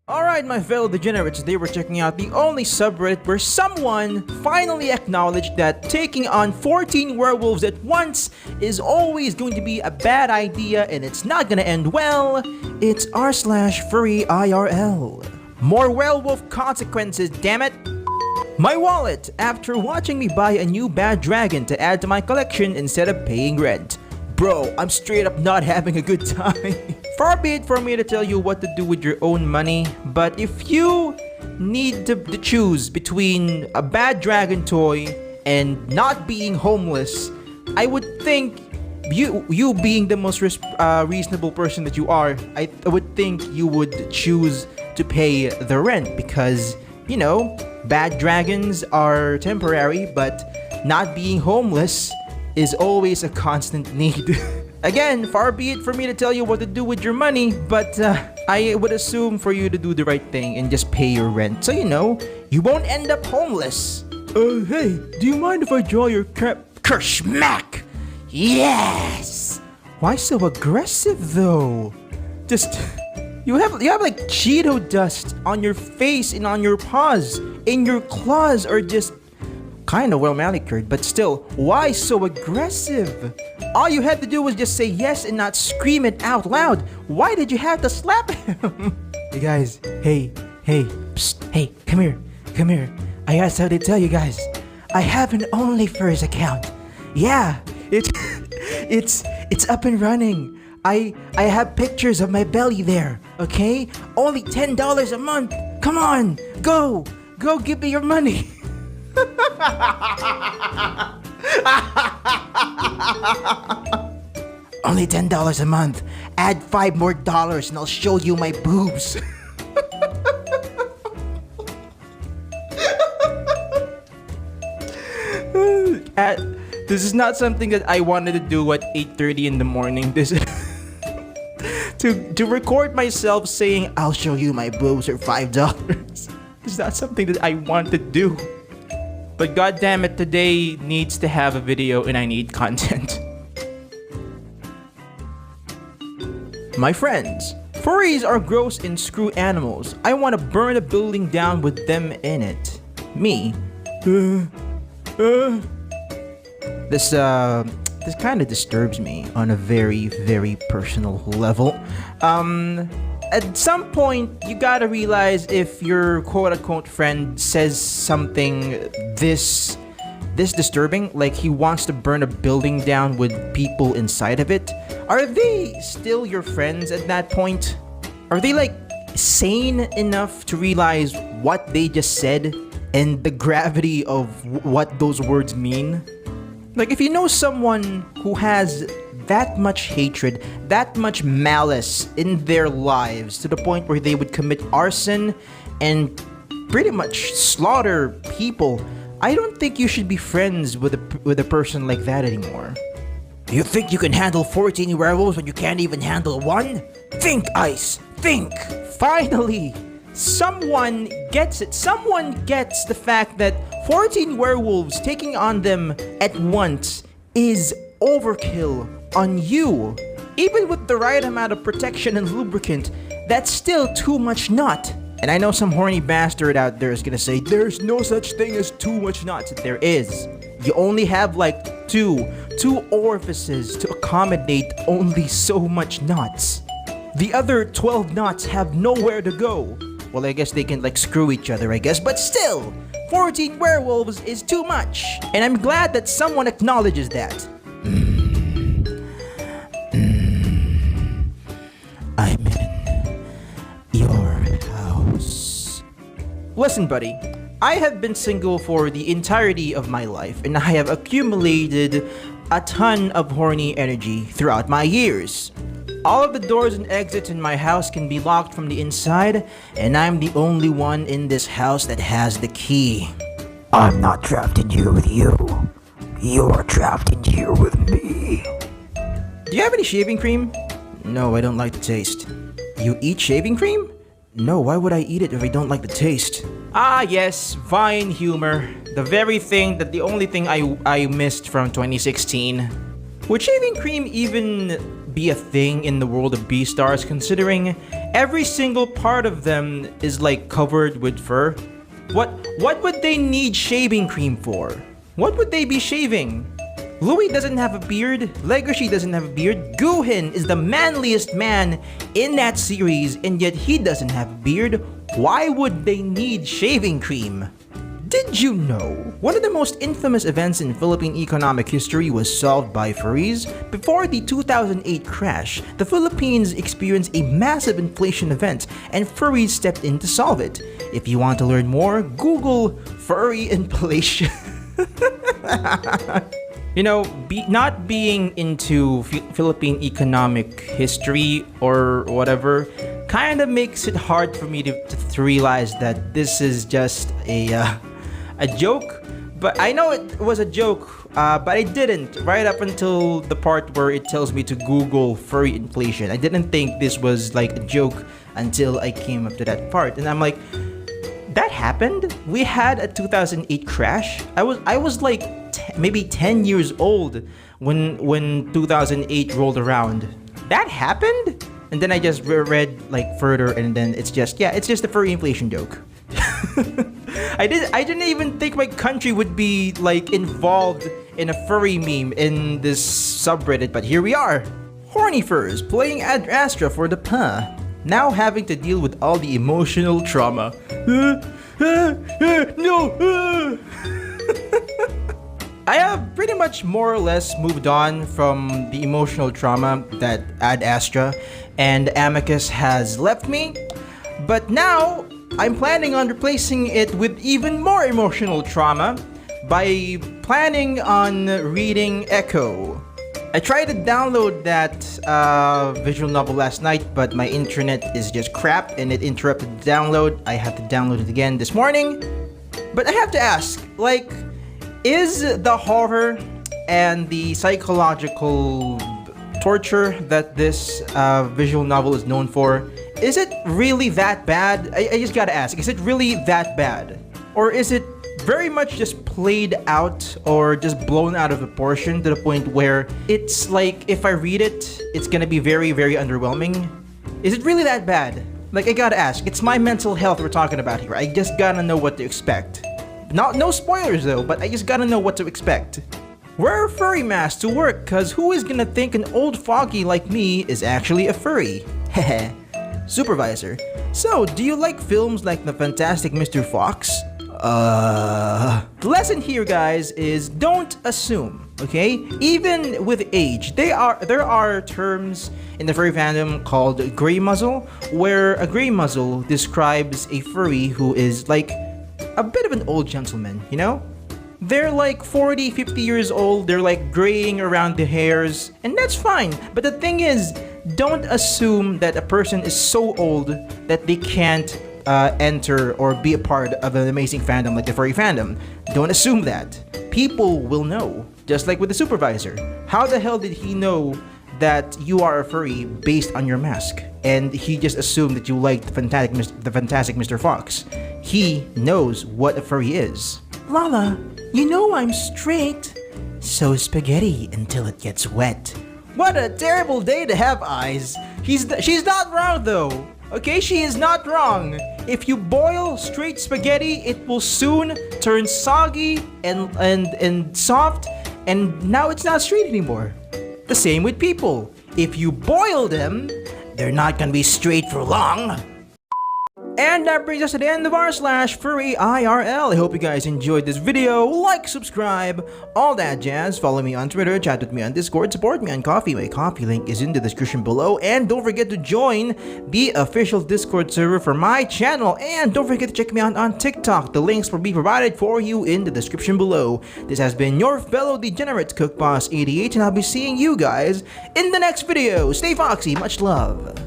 Alright, my fellow degenerates, they were checking out the only subreddit where someone finally acknowledged that taking on 14 werewolves at once is always going to be a bad idea and it's not gonna end well. It's r/furry IRL. More werewolf consequences, damn it! My wallet, after watching me buy a new bad dragon to add to my collection instead of paying rent. Bro, I'm straight up not having a good time. Far be it for me to tell you what to do with your own money, but if you need to choose between a bad dragon toy and not being homeless, I would think you being the most reasonable person that you are, I would think you would choose to pay the rent because, you know, bad dragons are temporary, but not being homeless is always a constant need. Again, far be it for me to tell you what to do with your money, but I would assume for you to do the right thing and just pay your rent, so you know, you won't end up homeless. Hey, do you mind if I draw your Kershmack? Yes! Why so aggressive though? Just, you have like Cheeto dust on your face and on your paws, and your claws are just kinda well manicured, but still, why so aggressive? All you had to do was just say yes and not scream it out loud. Why did you have to slap him? Hey guys, hey, psst, hey, come here. I got something to tell you guys. I have an OnlyFurs account. Yeah, it's up and running. I have pictures of my belly there, okay? Only $10 a month. Come on, go give me your money. Only $10 a month. Add $5 more and I'll show you my boobs. This is not something that I wanted to do at 8:30 in the morning. This is to record myself saying I'll show you my boobs for $5. Is not something that I want to do. But goddammit, today needs to have a video and I need content. My friends, furries are gross and screw animals. I want to burn a building down with them in it. Me. This kind of disturbs me on a very, very personal level. At some point, you gotta realize if your quote-unquote friend says something this disturbing, like he wants to burn a building down with people inside of it, are they still your friends at that point? Are they like sane enough to realize what they just said and the gravity of what those words mean? Like, if you know someone who has that much hatred, that much malice in their lives to the point where they would commit arson and pretty much slaughter people, I don't think you should be friends with a person like that anymore. You think you can handle 14 werewolves when you can't even handle one? Think, Ice, think! Finally! Someone gets it. Someone gets the fact that 14 werewolves taking on them at once is overkill on you. Even with the right amount of protection and lubricant, that's still too much nut. And I know some horny bastard out there is gonna say, there's no such thing as too much nuts. There is. You only have like two orifices to accommodate only so much nuts. The other 12 nuts have nowhere to go. Well, I guess they can like screw each other, I guess, but still, 14 werewolves is too much. And I'm glad that someone acknowledges that. I'm in your house. Listen, buddy, I have been single for the entirety of my life, and I have accumulated a ton of horny energy throughout my years. All of the doors and exits in my house can be locked from the inside, and I'm the only one in this house that has the key. I'm not trapped in here with you. You're trapped in here with me. Do you have any shaving cream? No, I don't like the taste. You eat shaving cream? No, why would I eat it if I don't like the taste? Ah yes, Vine humor. The very thing that the only thing I missed from 2016. Would shaving cream even be a thing in the world of Beastars, considering every single part of them is like covered with fur. What would they need shaving cream for? What would they be shaving? Louis doesn't have a beard, Legoshi doesn't have a beard, Guhin is the manliest man in that series, and yet he doesn't have a beard. Why would they need shaving cream? Did you know one of the most infamous events in Philippine economic history was solved by furries? Before the 2008 crash, the Philippines experienced a massive inflation event, and furries stepped in to solve it. If you want to learn more, Google Furry Inflation. You know, not being into Philippine economic history or whatever kind of makes it hard for me to realize that this is just a joke. But I know it was a joke, but I didn't right up until the part where it tells me to Google furry inflation. I didn't think this was like a joke until I came up to that part, and I'm like, that happened? We had a 2008 crash? I was like maybe 10 years old when 2008 rolled around. That happened? And then I just read like further, and then it's just a furry inflation joke. I didn't even think my country would be like involved in a furry meme in this subreddit, but here we are. Horny furs playing Ad Astra for the PA. Now having to deal with all the emotional trauma. No! I have pretty much more or less moved on from the emotional trauma that Ad Astra and Amicus has left me, but now I'm planning on replacing it with even more emotional trauma by planning on reading Echo. I tried to download that visual novel last night, but my internet is just crap and it interrupted the download. I had to download it again this morning. But I have to ask, like, is the horror and the psychological torture that this visual novel is known for, is it really that bad? I just gotta ask, is it really that bad? Or is it very much just played out or just blown out of proportion to the point where it's like, if I read it, it's gonna be very, very underwhelming? Is it really that bad? Like, I gotta ask, it's my mental health we're talking about here. I just gotta know what to expect. No spoilers though, but I just gotta know what to expect. Wear furry masks to work, cause who is gonna think an old foggy like me is actually a furry? Heh. Supervisor, so do you like films like The Fantastic Mr. Fox? The lesson here, guys, is don't assume, okay? Even with age, there are terms in the furry fandom called gray muzzle, where a gray muzzle describes a furry who is like a bit of an old gentleman, you know? They're like 40, 50 years old, they're like graying around the hairs, and that's fine. But the thing is, don't assume that a person is so old that they can't enter or be a part of an amazing fandom like the furry fandom. Don't assume that. People will know. Just like with the supervisor. How the hell did he know that you are a furry based on your mask? And he just assumed that you liked the fantastic Mr. Fox. He knows what a furry is. Lala, you know I'm straight. So spaghetti until it gets wet. What a terrible day to have eyes. She's not wrong though. Okay, she is not wrong. If you boil straight spaghetti, it will soon turn soggy and soft, and now it's not straight anymore. The same with people. If you boil them, they're not gonna be straight for long. And that brings us to the end of our /furry IRL. I hope you guys enjoyed this video. Like, subscribe, all that jazz. Follow me on Twitter, chat with me on Discord, support me on Ko-fi. My Ko-fi link is in the description below. And don't forget to join the official Discord server for my channel. And don't forget to check me out on TikTok. The links will be provided for you in the description below. This has been your fellow degenerate Cook Boss 88, and I'll be seeing you guys in the next video. Stay foxy, much love.